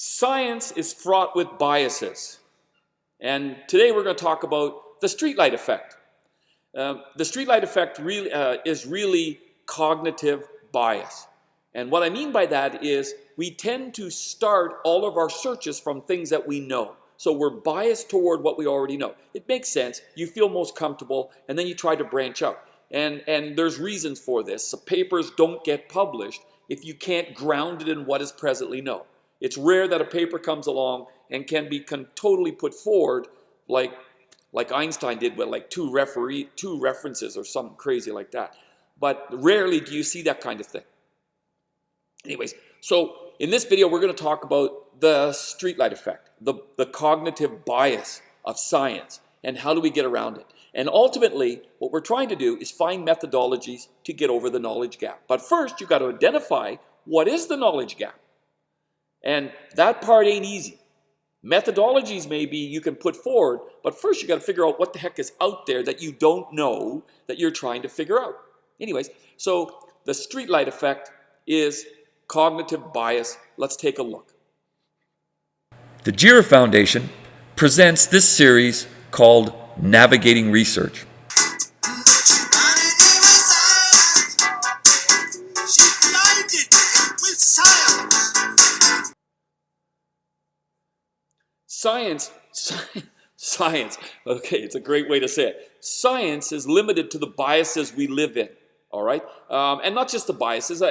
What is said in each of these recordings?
Science is fraught with biases. And today we're going to talk about the streetlight effect. The streetlight effect is really cognitive bias. And what I mean by that is we tend to start all of our searches from things that we know. So we're biased toward what we already know. It makes sense. You feel most comfortable, and then you try to branch out. And there's reasons for this. So papers don't get published if you can't ground it in what is presently known. It's rare that a paper comes along and can be totally put forward like Einstein did with like two references or something crazy like that. But rarely do you see that kind of thing. Anyways, so in this video we're going to talk about the streetlight effect, the cognitive bias of science, and how do we get around it. And ultimately, what we're trying to do is find methodologies to get over the knowledge gap. But first, you've got to identify what is the knowledge gap. And that part ain't easy. Methodologies maybe you can put forward, but first you got to figure out what the heck is out there that you don't know that you're trying to figure out. Anyways, so the streetlight effect is cognitive bias. Let's take a look. The GERA Foundation presents this series called Navigating Research. Science, okay, it's a great way to say it. Science is limited to the biases we live in, all right? And not just the biases,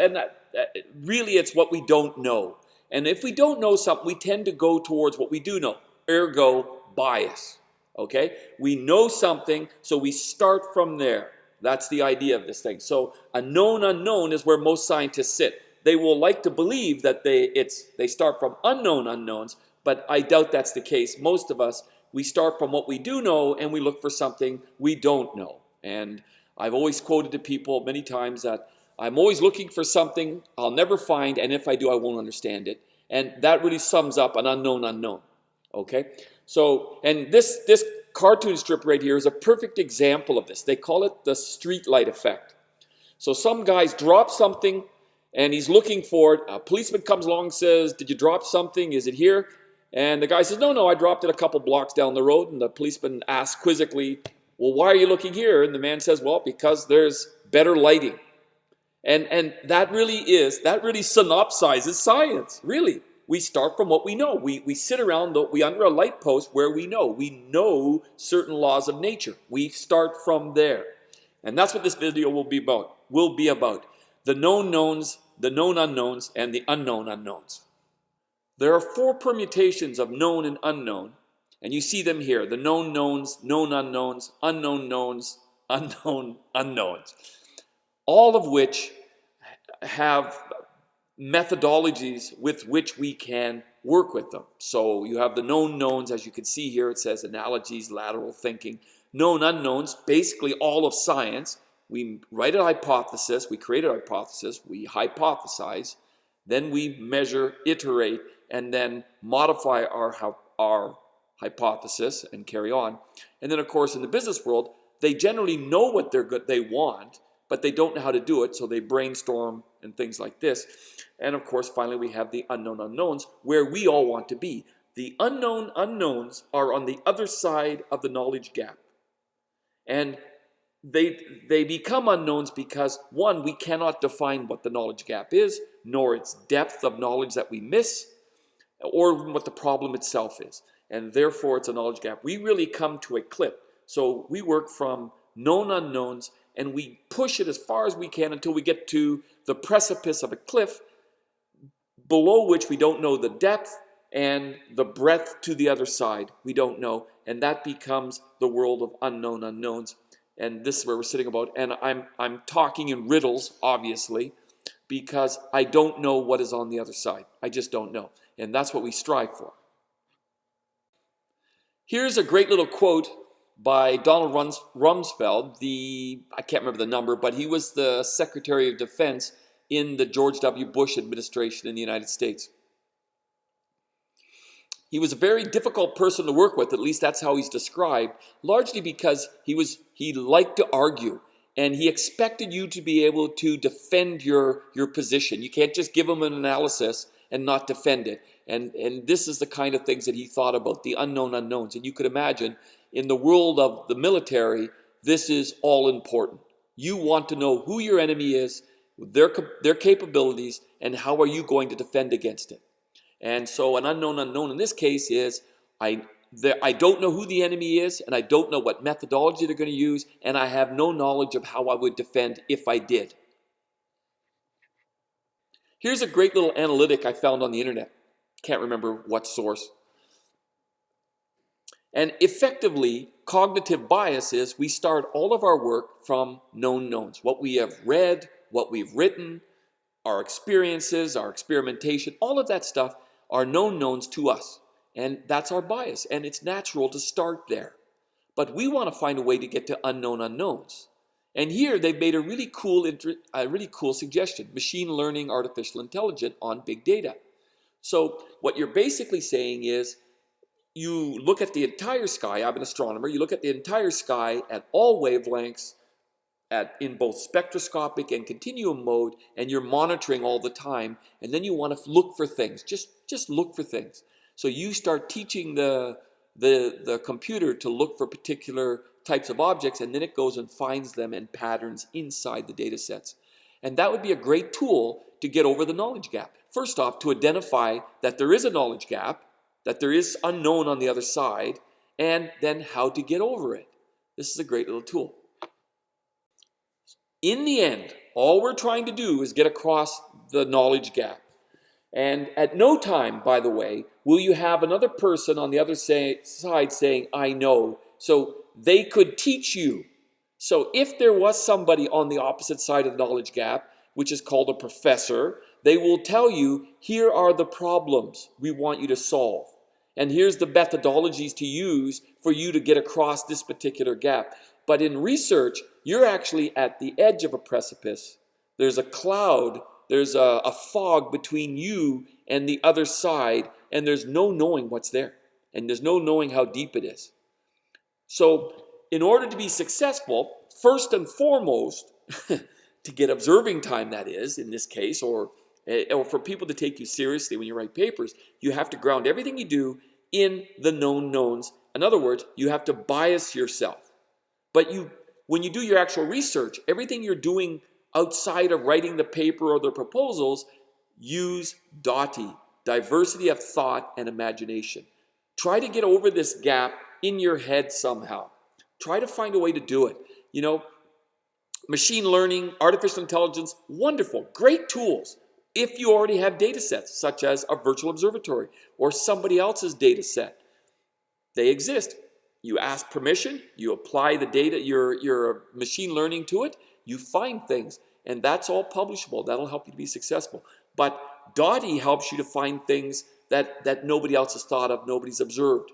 really it's what we don't know. And if we don't know something, we tend to go towards what we do know, ergo bias, okay? We know something, so we start from there. That's the idea of this thing. So a known unknown is where most scientists sit. They will like to believe that they start from unknown unknowns, but I doubt that's the case. Most of us, we start from what we do know and we look for something we don't know. And I've always quoted to people many times that I'm always looking for something I'll never find, and if I do, I won't understand it. And that really sums up an unknown unknown. Okay? So, and this cartoon strip right here is a perfect example of this. They call it the streetlight effect. So some guys drop something and he's looking for it. A policeman comes along and says, "Did you drop something? Is it here?" And the guy says, no, I dropped it a couple blocks down the road. And the policeman asks quizzically, "Well, why are you looking here?" And the man says, "Well, because there's better lighting." And that really synopsizes science, really. We start from what we know. We sit around, we under a light post where we know certain laws of nature. We start from there. And that's what this video will be about. The known knowns, the known unknowns, and the unknown unknowns. There are 4 permutations of known and unknown, and you see them here. The known knowns, known unknowns, unknown knowns, unknown unknowns. All of which have methodologies with which we can work with them. So you have the known knowns, as you can see here, it says analogies, lateral thinking. Known unknowns, basically all of science. We write a hypothesis, we create a hypothesis, we hypothesize, then we measure, iterate, and then modify our hypothesis and carry on. And then, of course, in the business world, they generally know what they want, but they don't know how to do it, so they brainstorm and things like this. And, of course, finally, we have the unknown unknowns, where we all want to be. The unknown unknowns are on the other side of the knowledge gap. And they become unknowns because, one, we cannot define what the knowledge gap is, nor its depth of knowledge that we miss, or what the problem itself is. And therefore, it's a knowledge gap. We really come to a cliff. So we work from known unknowns, and we push it as far as we can until we get to the precipice of a cliff, below which we don't know the depth and the breadth to the other side. We don't know. And that becomes the world of unknown unknowns. And this is where we're sitting about. And I'm talking in riddles, obviously, because I don't know what is on the other side. I just don't know. And that's what we strive for. Here's a great little quote by Donald Rumsfeld. I can't remember the number, but he was the Secretary of Defense in the George W. Bush administration in the United States. He was a very difficult person to work with, at least that's how he's described, largely because he liked to argue, and he expected you to be able to defend your position. You can't just give him an analysis and not defend it. And this is the kind of things that he thought about, the unknown unknowns. And you could imagine, in the world of the military, this is all important. You want to know who your enemy is, their capabilities, and how are you going to defend against it. And so an unknown unknown in this case is, I don't know who the enemy is, and I don't know what methodology they're going to use, and I have no knowledge of how I would defend if I did. Here's a great little analytic I found on the internet. Can't remember what source. And effectively, cognitive bias is we start all of our work from known knowns. What we have read, what we've written, our experiences, our experimentation, all of that stuff are known knowns to us. And that's our bias. And it's natural to start there. But we want to find a way to get to unknown unknowns. And here they've made a really cool suggestion. Machine learning, artificial intelligence on big data. So what you're basically saying is, you look at the entire sky. I'm an astronomer. You look at the entire sky at all wavelengths, in both spectroscopic and continuum mode, and you're monitoring all the time. And then you want to look for things. Just look for things. So you start teaching the computer to look for particular types of objects, and then it goes and finds them in patterns inside the data sets. And that would be a great tool to get over the knowledge gap. First off, to identify that there is a knowledge gap, that there is unknown on the other side, and then how to get over it. This is a great little tool. In the end, all we're trying to do is get across the knowledge gap. And at no time, by the way, will you have another person on the other side saying, I know, so they could teach you. So if there was somebody on the opposite side of the knowledge gap, which is called a professor, they will tell you, here are the problems we want you to solve. And here's the methodologies to use for you to get across this particular gap. But in research, you're actually at the edge of a precipice. There's a cloud, there's a fog between you and the other side, and there's no knowing what's there. And there's no knowing how deep it is. So in order to be successful, first and foremost, to get observing time, that is, in this case, or for people to take you seriously when you write papers, you have to ground everything you do in the known knowns. In other words, you have to bias yourself. But when you do your actual research, everything you're doing outside of writing the paper or the proposals, use DOTI, diversity of thought and imagination. Try to get over this gap in your head somehow. Try to find a way to do it. You know, machine learning, artificial intelligence, wonderful, great tools. If you already have data sets, such as a virtual observatory or somebody else's data set, they exist. You ask permission, you apply the data, your machine learning to it, you find things, and that's all publishable. That'll help you to be successful. But DOTI helps you to find things that nobody else has thought of, nobody's observed.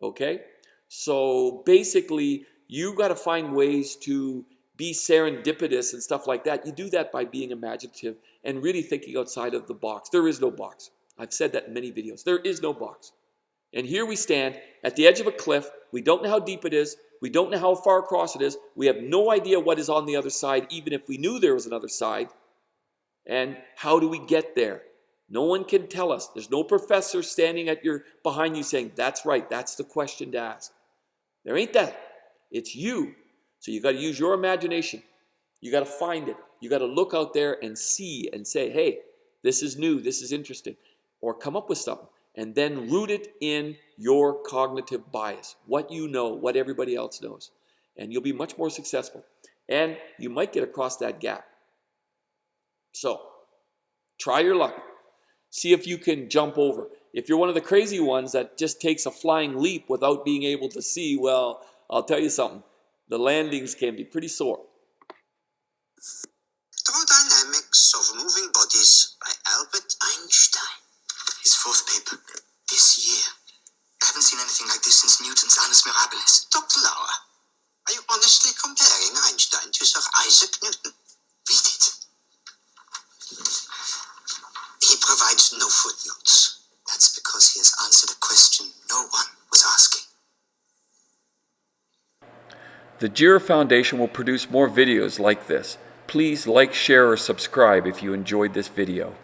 Okay? So basically, you've got to find ways to be serendipitous and stuff like that. You do that by being imaginative and really thinking outside of the box. There is no box. I've said that in many videos. There is no box. And here we stand at the edge of a cliff. We don't know how deep it is. We don't know how far across it is. We have no idea what is on the other side, even if we knew there was another side. And how do we get there? No one can tell us. There's no professor standing behind you saying, that's right, that's the question to ask. There ain't that. It's you. So you got to use your imagination. You got to find it. You got to look out there and see and say, hey, this is new, this is interesting. Or come up with something. And then root it in your cognitive bias. What you know, what everybody else knows. And you'll be much more successful. And you might get across that gap. So, try your luck. See if you can jump over. If you're one of the crazy ones that just takes a flying leap without being able to see, well, I'll tell you something. The landings can be pretty sore. Thermodynamics of Moving Bodies by Albert Einstein. His fourth paper. This year. I haven't seen anything like this since Newton's Annus Mirabilis. Dr. Lauer, are you honestly comparing Einstein to Sir Isaac Newton? Read it. He provides no footnotes. That's because he has answered a question no one was asking. The GERA Foundation will produce more videos like this. Please like, share, or subscribe if you enjoyed this video.